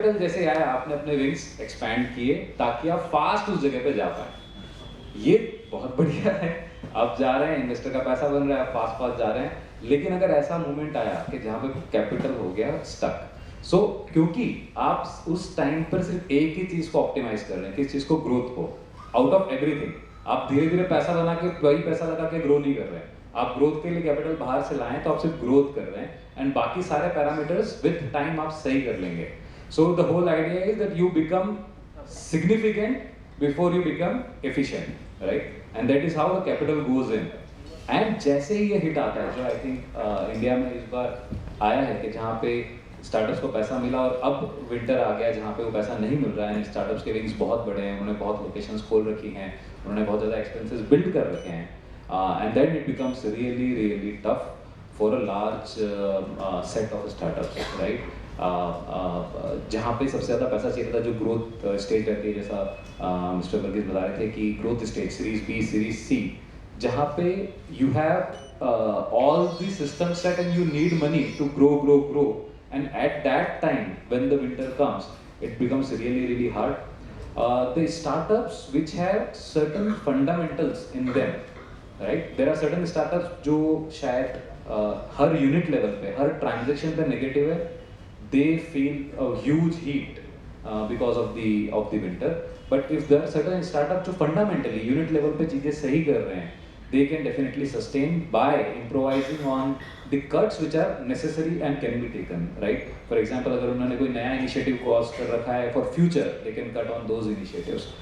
Capital जैसे आया, आपने अपने विंग्स एक्सपैंड किए ताकि आप फास्ट उस जगह पे जा पाए। ये बहुत बढ़िया है, आप जा रहे हैं, इन्वेस्टर का पैसा बन रहा है, आप फास्ट फास्ट जा रहे हैं। लेकिन अगर ऐसा मोमेंट आया कि जहाँ पे कैपिटल हो गया स्टक, क्योंकि आप उस टाइम पर सिर्फ एक ही चीज को ऑप्टिमाइज कर रहे हैं, किस चीज को, ग्रोथ को, आउट ऑफ एवरीथिंग। आप धीरे धीरे पैसा बना के वही पैसा लगा के ग्रो नहीं कर रहे हैं। आप ग्रोथ के लिए कैपिटल बाहर से लाएं तो आप सिर्फ ग्रोथ कर रहे हैं, एंड बाकी सारे पैरामीटर्स विद टाइम आप सही कर लेंगे। So the whole idea is that you become significant before you become efficient, right? And that is how the capital goes in. And जैसे ही ये हिट आता है, जो आई थिंक इंडिया में इस बार आया है कि जहाँ पे स्टार्टअप्स को पैसा मिला, और अब विंटर आ गया जहाँ पे वो पैसा नहीं मिल रहा है, स्टार्टअप्स के विंग्स बहुत बड़े हैं, उन्होंने बहुत लोकेशंस खोल रखी हैं, उन्होंने बहुत ज़्यादा एक्सपेंसेस बिल्ड कर रखे हैं, and then it becomes really really tough for a large set of startups, right? जहाँ पे सबसे ज़्यादा पैसा चाहिए था, जो ग्रोथ स्टेज रहती है, जैसा मिस्टर वर्गीस बता रहे थे कि growth stage, series B, series C, जहाँ पे you have all the system set and you need money to grow, and at that time when the winter comes it becomes really really hard. The startups which have certain fundamentals in them, right? There are certain startups जो शायद हर unit level पे, हर transaction पे negative है, they feel a huge heat because of the winter. But if there are certain startups जो fundamentally unit level पे चीजें सही कर रहे हैं, they can definitely sustain by improvising on the cuts which are necessary and can be taken, right? For example, अगर उन्होंने कोई नया initiative cause कर रखा है for future, they can cut on those initiatives.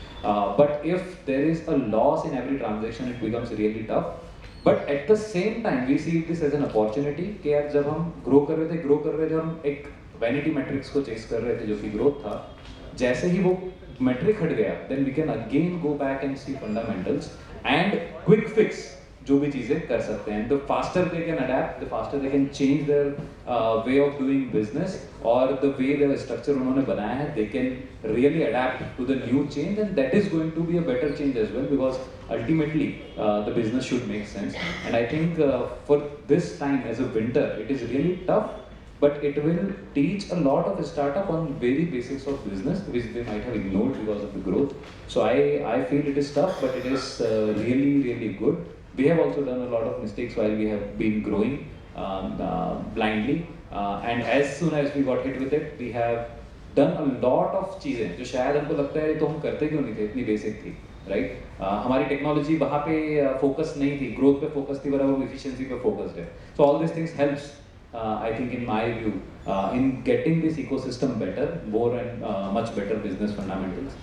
But if there is a loss in every transaction, it becomes really tough. But at the same time, we see this as an opportunity कि यार जब हम grow कर रहे थे, हम एक vanity matrix को चेस कर रहे थे जो कि ग्रोथ था, जैसे ही वो मैट्रिक हट गया, then we can again go back and see fundamentals and quick fix जो भी चीजें कर सकते हैं। The faster they can adapt, the faster they can change their way of doing business, और द वे देयर स्ट्रक्चर उन्होंने बनाया है, they can really adapt to the new change, and that is going to be a better change as well, because ultimately the business should make sense. And I think for this time as a winter, it is really tough, but it will teach a lot of startup on very basics of business which they might have ignored because of the growth. So I feel it is tough, but it is really really good. We have also done a lot of mistakes while we have been growing blindly, and as soon as we got hit with it, we have done a lot of चीजें जो शायद हमको लगता है तो हम करते क्यों नहीं थे, इतनी बेसिक थी, राइट? हमारी टेक्नोलॉजी वहाँ पे फोकस नहीं थी, ग्रोथ पे फोकस थी, बराबर एफिशिएंसी पे फोकस है। So all this things helps, I think in my view, in getting this ecosystem better, more and much better business fundamentals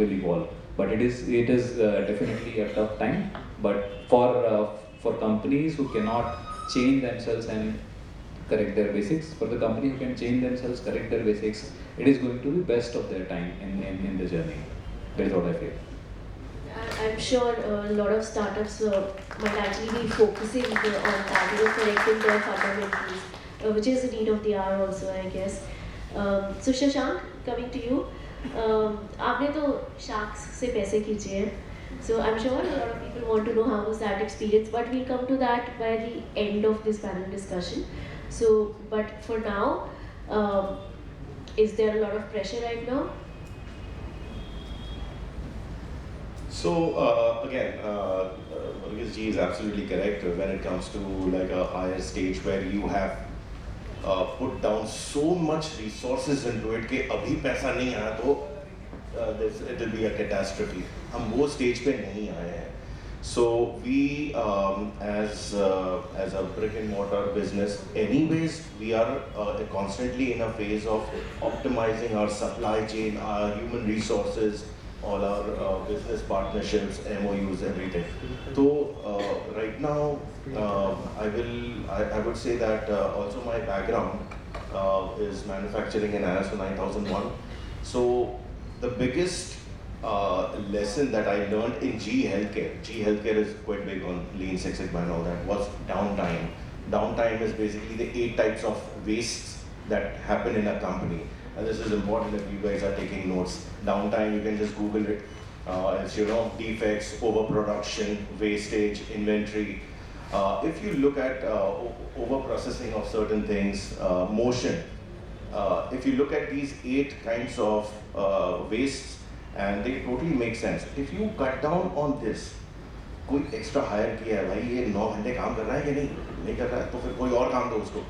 will evolve. But it is definitely a tough time. But for companies who cannot change themselves and correct their basics, for the company who can change themselves, correct their basics, it is going to be best of their time in the journey. That is what I feel. I'm sure a lot of startups might actually be focusing on that, correcting their fundamentals, which is a need of the hour also, I guess. So Shashank, coming to you, आपने तो sharks से पैसे खींचे हैं, so I'm sure a lot of people want to know how was that experience, but we'll come to that by the end of this panel discussion. So, but for now, is there a lot of pressure right now? So again, Varghese ji is absolutely correct when it comes to like a higher stage where you have put down so much resources into it कि अभी पैसा नहीं आया तो it will be a catastrophe. हम वो stage पे नहीं आए हैं. So we as a brick and mortar business, anyways, we are constantly in a phase of optimizing our supply chain, our human resources, all our business partnerships, MOUs, everything. So right now, I would say that also my background is manufacturing in ISO 9001. So the biggest lesson that I learned in GE Healthcare is quite big on Lean Six Sigma and all that, was downtime. Downtime is basically the 8 types of wastes that happen in a company. And this is important if you guys are taking notes. Downtime, you can just Google it. It's, defects, overproduction, wastage, inventory. If you look at overprocessing of certain things, motion, if you look at these 8 kinds of wastes, and they totally make sense. If you cut down on this, कोई extra higher किया है भाई, ये 9 घंटे काम कर रहा है कि नहीं कर रहा है, तो फिर कोई और काम दो उसको.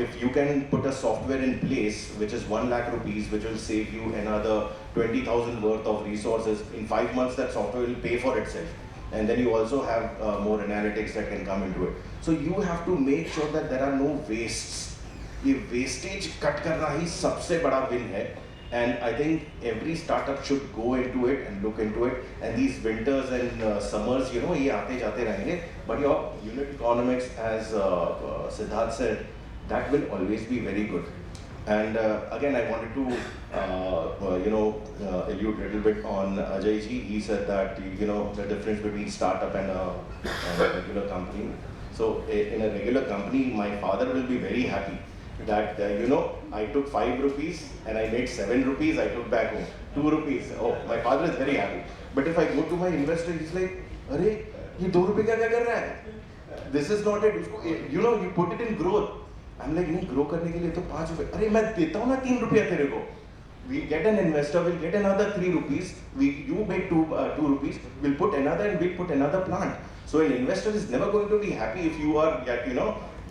If you can put a software in place which is 1 lakh rupees, which will save you another 20,000 worth of resources, in 5 months that software will pay for itself. And then you also have more analytics that can come into it. So you have to make sure that there are no wastes. ये wastage cut करना ही सबसे बड़ा win है. And I think every startup should go into it and look into it. And these winters and summers, you know, ये आते जाते रहेंगे. But your unit economics, as Siddharth said, that will always be very good. And again, I wanted to, allude a little bit on Ajay ji. He said that, you know, the difference between startup and a regular company. So in a regular company, my father will be very happy that, I took 5 rupees and I made 7 rupees, I took back home. 2 rupees, oh, my father is very happy. But if I go to my investor, he's like, "Arey, ये 2 रुपए का क्या कर रहा है? This is not it. You know, you put it in growth." I'm like, नहीं, grow करने के लिए तो 5 रुपए. अरे मैं देता हूँ ना 3 रुपया तेरे को. We get an investor, we'll get another 3 rupees. You make 2 rupees, we'll put another and we'll put another plant. So an investor is never going to be happy if you are,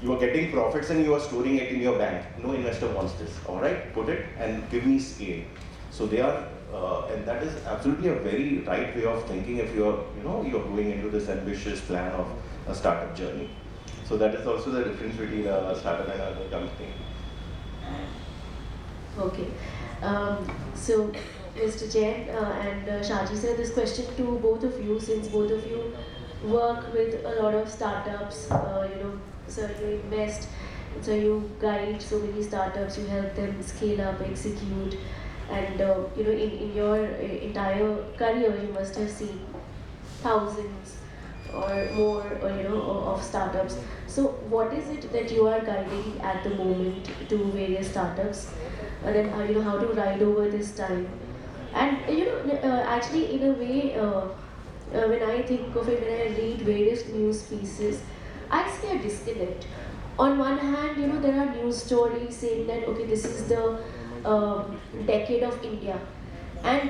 you are getting profits and you are storing it in your bank. No investor wants this. All right, put it and give me scale. So they are, and that is absolutely a very right way of thinking if you are, you're going into this ambitious plan of a startup journey. So that is also the difference between a startup and a company. Okay. So, Mr. Jain and Shaji sir, this question to both of you, since both of you work with a lot of startups, so you invest, so you guide so many startups, you help them scale up, execute, and in your entire career, you must have seen thousands or more, of startups. So, what is it that you are guiding at the moment to various startups? And then how to ride over this time, and actually in a way, when I think of it, when I read various news pieces, I see a disconnect. On one hand, there are news stories saying that okay, this is the decade of India,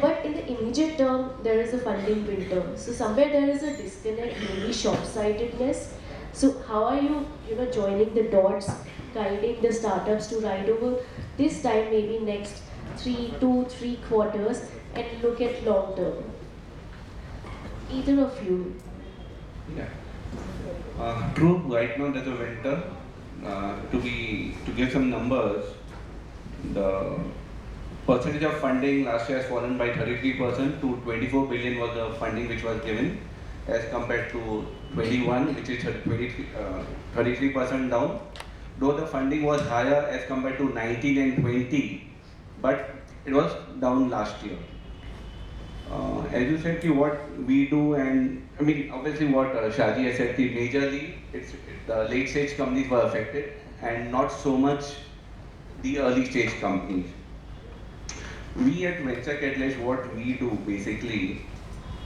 but in the immediate term there is a funding winter. So somewhere there is a disconnect, maybe short-sightedness. So how are you, joining the dots, guiding the startups to ride over this time, maybe next 2-3 quarters, and look at long term? Either of you. Yeah. True. Right now there's a winter. To give some numbers, the percentage of funding last year has fallen by 33% to 24 billion was the funding which was given, as compared to 21, which is 33% down. Though the funding was higher as compared to 19 and 20, but it was down last year. As you said, what we do, and I mean, obviously what Shaji has said, majorly the late stage companies were affected and not so much the early stage companies. We at Venture Catalyst, what we do basically,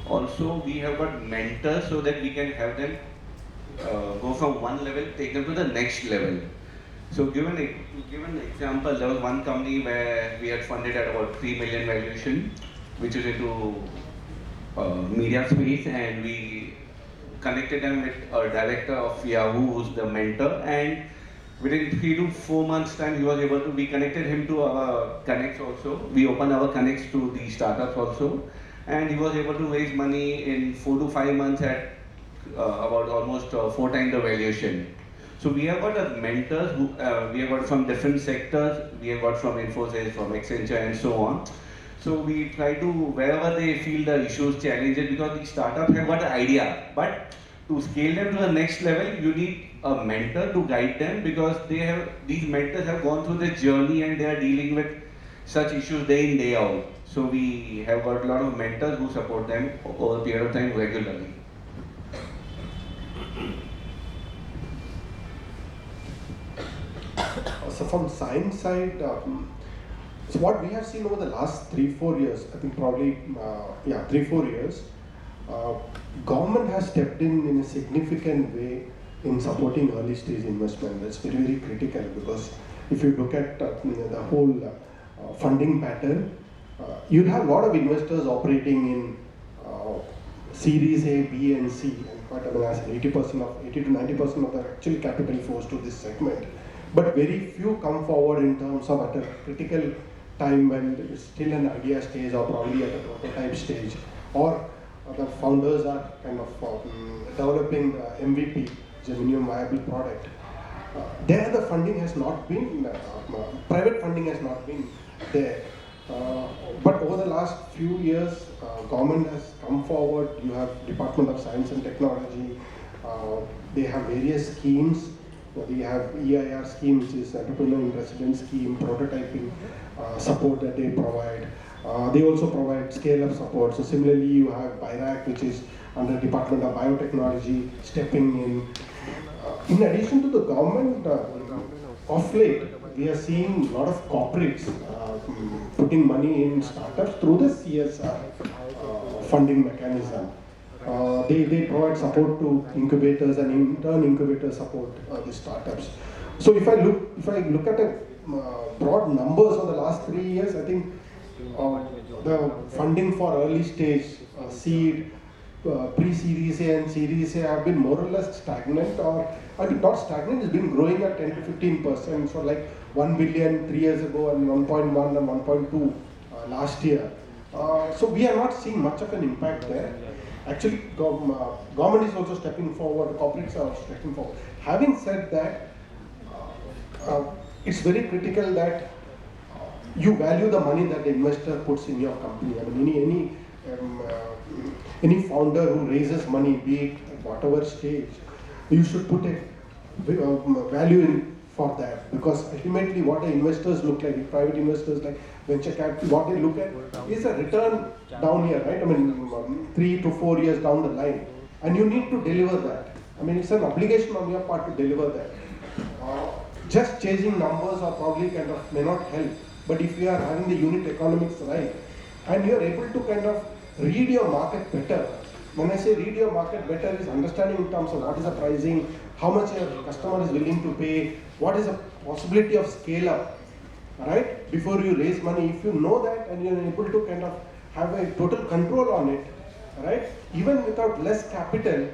also we have got mentors so that we can have them go from one level, take them to the next level. So to give an example, there was one company where we had funded at about 3 million valuation, which is into media space, and we connected them with a director of Yahoo, who's the mentor, and within 3 to 4 months time, we connected him to our connects also. We opened our connects to the startups also, and he was able to raise money in 4 to 5 months at about almost 4 times the valuation. So we have got mentors who we have got from different sectors. We have got from Infosys, from Accenture, and so on. So we try to, wherever they feel the issues, challenges, because the startup have got an idea, but to scale them to the next level, you need a mentor to guide them, because these mentors have gone through the journey and they are dealing with such issues day in, day out. So we have got a lot of mentors who support them over a period of time regularly. So from science side, so what we have seen over the last 3-4 years, I think probably 3-4 years, government has stepped in a significant way in supporting early stage investment. That's very, very critical, because if you look at the whole funding pattern, you'll have a lot of investors operating in Series A, B, and C, and quite as 80% of 80 to 90% of the actual capital flows to this segment. But very few come forward in terms of at a critical time when it's still an idea stage or probably at a prototype stage, or the founders are kind of developing the MVP, which is a minimum viable product. There the funding has not been, private funding has not been there. But over the last few years, government has come forward. You have Department of Science and Technology. They have various schemes. They have EIR scheme, which is Entrepreneur in Residence scheme, prototyping support that they provide. They also provide scale-up support. So similarly, you have BIRAC, which is under Department of Biotechnology, stepping in. In addition to the government, of late, we are seeing a lot of corporates putting money in startups through the CSR funding mechanism. They provide support to incubators, and in turn incubators support the startups. So if I look at the broad numbers of the last 3 years, I think the funding for early stage seed, pre-Series A and Series A have been more or less stagnant, or I think not stagnant, it's been growing at 10 to 15%. So like 1 billion 3 years ago and 1.1 and 1.2 last year. So we are not seeing much of an impact there. Actually, government is also stepping forward, corporates are stepping forward. Having said that, it's very critical that you value the money that the investor puts in your company. I mean, any founder who raises money, be it at whatever stage, you should put a value in for that, because ultimately what the investors look like, private investors like venture capital, what they look at is a return down here, right? I mean, 3 to 4 years down the line, and you need to deliver that. I mean, it's an obligation on your part to deliver that. Just chasing numbers or probably kind of may not help, but if you are having the unit economics right, and you are able to kind of read your market better. When I say read your market better, is understanding in terms of what is the pricing, how much your customer is willing to pay, what is the possibility of scale up, right? Before you raise money, if you know that and you are able to kind of have a total control on it, right? Even without less capital,